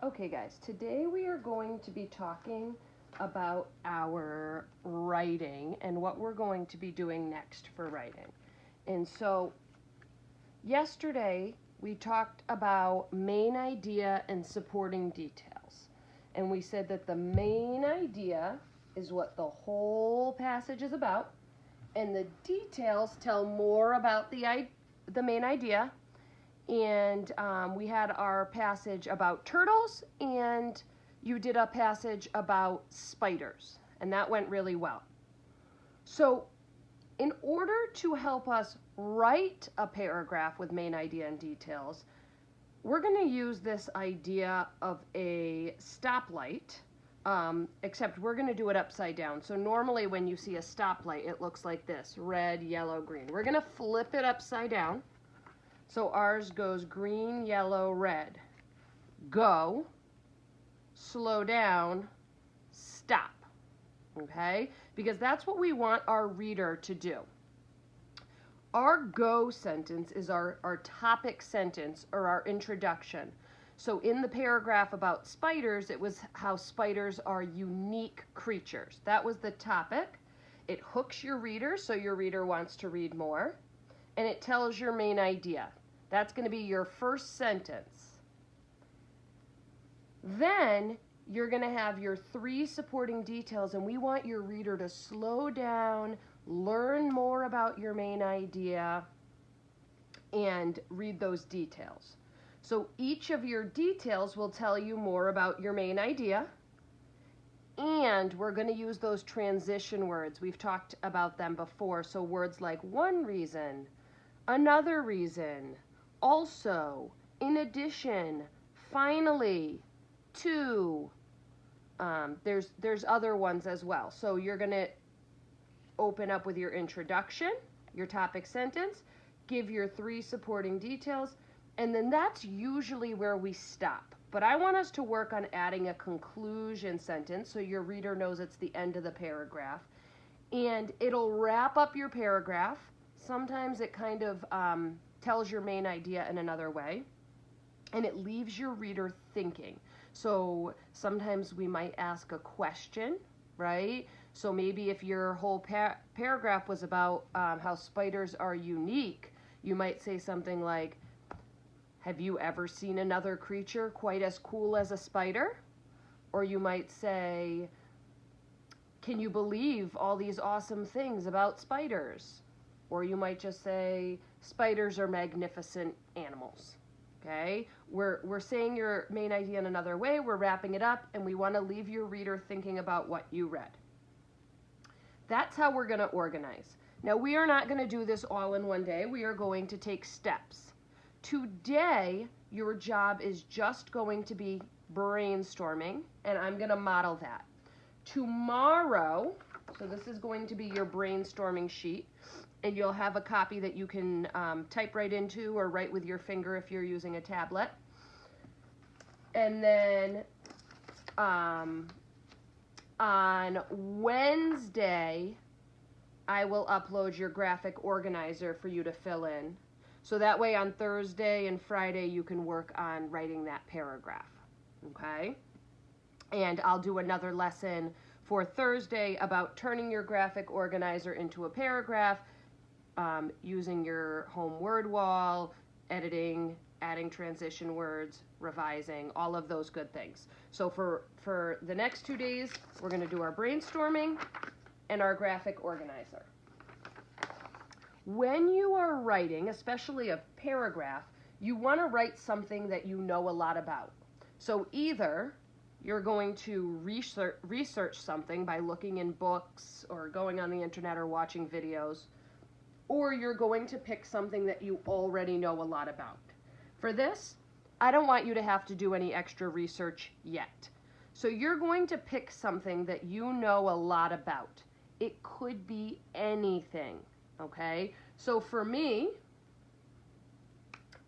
Okay, guys, today we are going to be talking about our writing and what we're going to be doing next for writing. And so, yesterday we talked about main idea and supporting details. And we said that the main idea is what the whole passage is about, and the details tell more about the main idea. And we had our passage about turtles, and you did a passage about spiders, and that went really well. So in order to help us write a paragraph with main idea and details, we're going to use this idea of a stoplight, except we're going to do it upside down. So normally when you see a stoplight, it looks like this: red, yellow, green. We're going to flip it upside down. So ours goes green, yellow, red. Go, slow down, stop. Okay? Because that's what we want our reader to do. Our go sentence is our topic sentence, or our introduction. So in the paragraph about spiders, it was how spiders are unique creatures. That was the topic. It hooks your reader, so your reader wants to read more. And it tells your main idea. That's going to be your first sentence. Then you're going to have your 3 supporting details, and we want your reader to slow down, learn more about your main idea, and read those details. So each of your details will tell you more about your main idea, and we're going to use those transition words. We've talked about them before, so words like one reason, another reason, also, in addition, finally, to. There's other ones as well. So you're going to open up with your introduction, your topic sentence, give your 3 supporting details, and then that's usually where we stop. But I want us to work on adding a conclusion sentence so your reader knows it's the end of the paragraph. And it'll wrap up your paragraph. Sometimes it kind of tells your main idea in another way, and it leaves your reader thinking. So sometimes we might ask a question, right? So maybe if your whole paragraph was about how spiders are unique, you might say something like, have you ever seen another creature quite as cool as a spider? Or you might say, can you believe all these awesome things about spiders? Or you might just say, spiders are magnificent animals. Okay? We're saying your main idea in another way, we're wrapping it up, and we want to leave your reader thinking about what you read. That's how we're going to organize. Now, we are not going to do this all in one day. We are going to take steps. Today, your job is just going to be brainstorming, and I'm going to model that. Tomorrow, so this is going to be your brainstorming sheet, and you'll have a copy that you can type right into or write with your finger if you're using a tablet. And then on Wednesday, I will upload your graphic organizer for you to fill in. So that way on Thursday and Friday, you can work on writing that paragraph. Okay? And I'll do another lesson for Thursday about turning your graphic organizer into a paragraph, using your home word wall, editing, adding transition words, revising, all of those good things. So for the next 2 days, we're going to do our brainstorming and our graphic organizer. When you are writing, especially a paragraph, you want to write something that you know a lot about. So either you're going to research something by looking in books or going on the internet or watching videos, or you're going to pick something that you already know a lot about. For this, I don't want you to have to do any extra research yet. So you're going to pick something that you know a lot about. It could be anything, okay? So for me,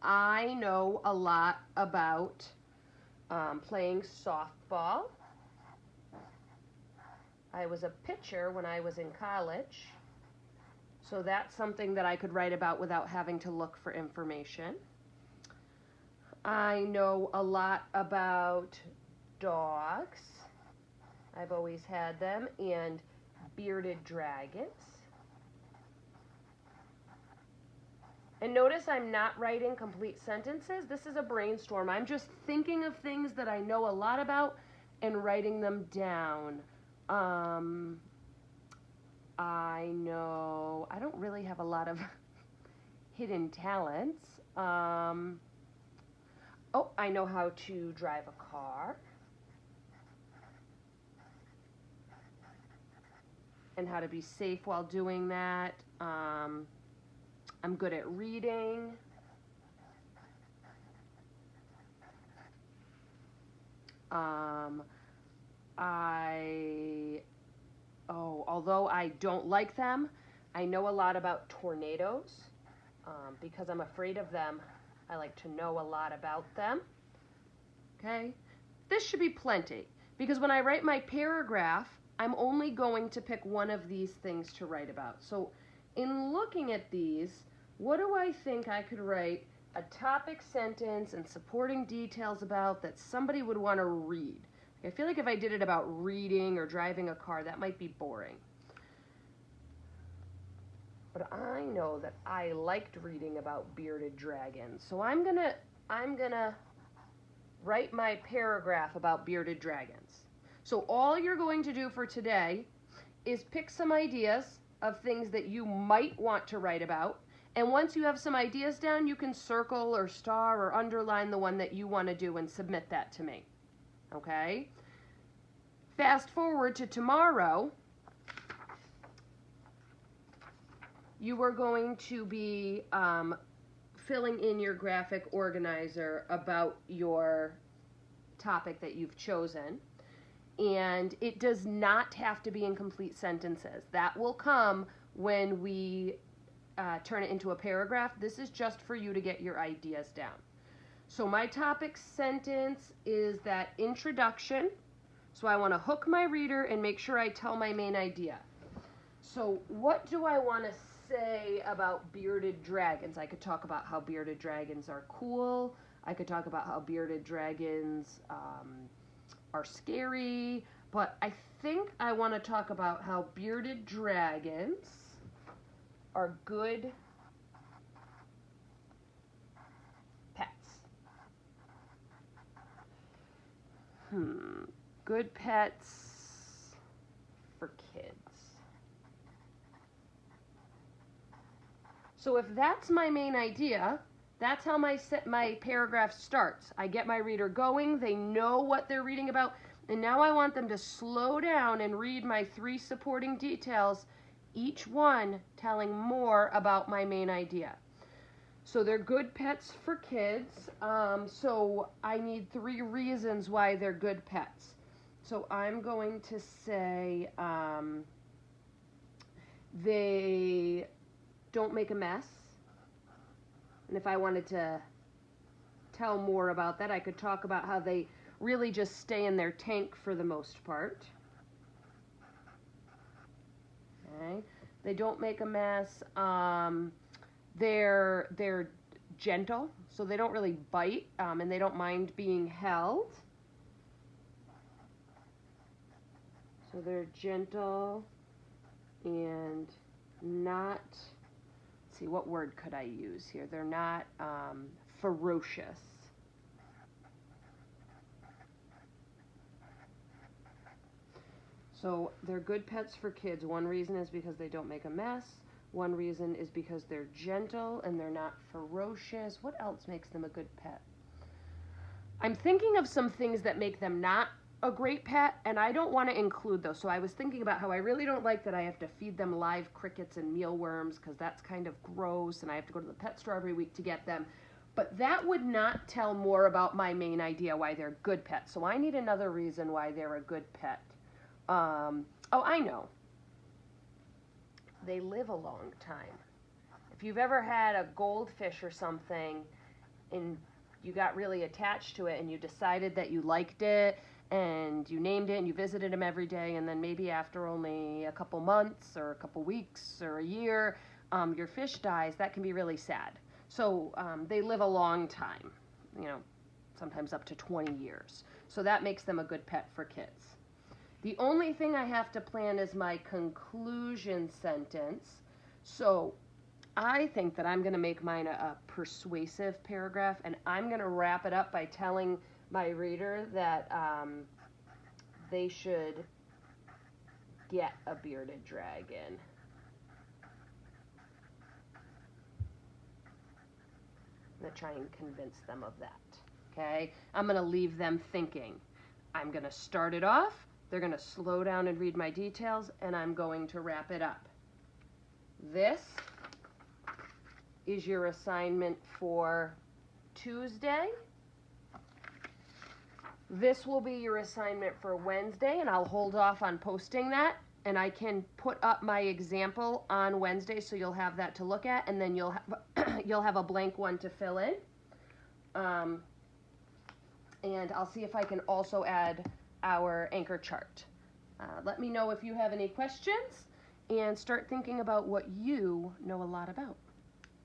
I know a lot about playing softball. I was a pitcher when I was in college. So that's something that I could write about without having to look for information. I know a lot about dogs. I've always had them, and bearded dragons. And notice I'm not writing complete sentences. This is a brainstorm. I'm just thinking of things that I know a lot about and writing them down. I don't really have a lot of hidden talents. Oh, I know how to drive a car. And how to be safe while doing that. I'm good at reading. Although I don't like them, I know a lot about tornadoes. Because I'm afraid of them, I like to know a lot about them. Okay? This should be plenty, because when I write my paragraph, I'm only going to pick one of these things to write about. So in looking at these, what do I think I could write a topic sentence and supporting details about that somebody would want to read? I feel like if I did it about reading or driving a car, that might be boring. But I know that I liked reading about bearded dragons. So I'm gonna write my paragraph about bearded dragons. So all you're going to do for today is pick some ideas of things that you might want to write about. And once you have some ideas down, you can circle or star or underline the one that you want to do and submit that to me. Okay? Fast forward to tomorrow. You are going to be filling in your graphic organizer about your topic that you've chosen. And it does not have to be in complete sentences. That will come when we turn it into a paragraph. This is just for you to get your ideas down. So my topic sentence is that introduction. So I want to hook my reader and make sure I tell my main idea. So what do I want to say about bearded dragons? I could talk about how bearded dragons are cool. I could talk about how bearded dragons are scary. But I think I want to talk about how bearded dragons are good pets. Good pets for kids. So if that's my main idea, that's how my paragraph starts. I get my reader going, they know what they're reading about, and now I want them to slow down and read my 3 supporting details, each one telling more about my main idea. So they're good pets for kids, so I need 3 reasons why they're good pets. So I'm going to say they don't make a mess. And if I wanted to tell more about that, I could talk about how they really just stay in their tank for the most part. Okay. They don't make a mess. They're gentle, so they don't really bite, and they don't mind being held. So they're gentle and not, let's see, what word could I use here? They're not ferocious. So they're good pets for kids. One reason is because they don't make a mess. One reason is because they're gentle and they're not ferocious. What else makes them a good pet? I'm thinking of some things that make them not a great pet, and I don't want to include those. So I was thinking about how I really don't like that I have to feed them live crickets and mealworms, because that's kind of gross, and I have to go to the pet store every week to get them. But that would not tell more about my main idea why they're good pets. So I need another reason why they're a good pet. Oh, I know. They live a long time. If you've ever had a goldfish or something and you got really attached to it and you decided that you liked it and you named it and you visited them every day, and then maybe after only a couple months or a couple weeks or a year, your fish dies, that can be really sad. So they live a long time, sometimes up to 20 years. So that makes them a good pet for kids. The only thing I have to plan is my conclusion sentence. So I think that I'm going to make mine a persuasive paragraph, and I'm going to wrap it up by telling my reader that they should get a bearded dragon. I'm going to try and convince them of that. Okay? I'm going to leave them thinking. I'm going to start it off. They're going to slow down and read my details, and I'm going to wrap it up. This is your assignment for Tuesday. This will be your assignment for Wednesday, and I'll hold off on posting that, and I can put up my example on Wednesday so you'll have that to look at, and then you'll have a blank one to fill in. And I'll see if I can also add our anchor chart. Let me know if you have any questions, and start thinking about what you know a lot about.